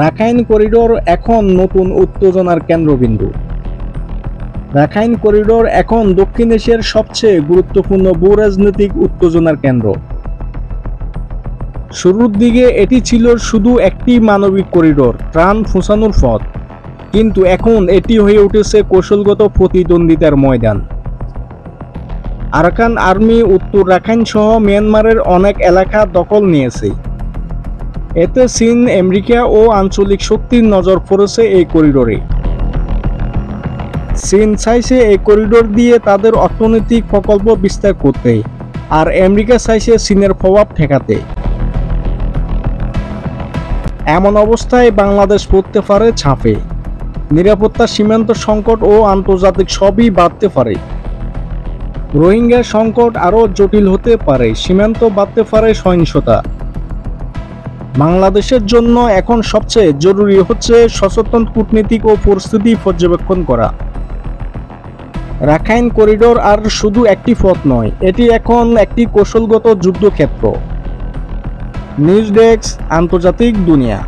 Rakhine corridor এখন নতুন উত্তেজনার কেন্দ্রবিন্দু। রাখাইন করিডোর এখন দক্ষিণ এশিয়ার সবচেয়ে গুরুত্বপূর্ণ ভূরাজনৈতিক উত্তেজনার কেন্দ্র। শুরুর দিকে এটি ছিল শুধু একটি মানবিক করিডোর, ত্রাণ পৌঁছানোর পথ, কিন্তু এখন এটি হয়ে উঠেছে কৌশলগত প্রতিদ্বন্দ্বিতার ময়দান। আরাকান আর্মি উত্তর রাখাইন সহ মিয়ানমারের অনেক এলাকা দখল নিয়েছে। এতে চীন, আমেরিকা ও আঞ্চলিক শক্তির নজর পড়েছে এই করিডোরে। চীন চাইছে এই করিডোর দিয়ে তাদের অর্থনৈতিক প্রকল্প বিস্তার করতে, আর আমেরিকা চাইছে চীনের প্রভাব ঠেকাতে। এমন অবস্থায় বাংলাদেশ পড়তে পারে ছাপে। নিরাপত্তা, সীমান্ত সংকট ও আন্তর্জাতিক সবই বাড়তে পারে। রোহিঙ্গা সংকট আরও জটিল হতে পারে, সীমান্ত বাড়তে পারে সহিংসতা। বাংলাদেশের জন্য এখন সবচেয়ে জরুরি হচ্ছে সচেতন কূটনীতিক ও পরিস্থিতি পর্যবেক্ষণ করা। রাখাইন করিডোর আর শুধু একটি পথ নয়, এটি এখন একটি কৌশলগত যুদ্ধক্ষেত্র। নিউজ ডেস্ক, আন্তর্জাতিক দুনিয়া।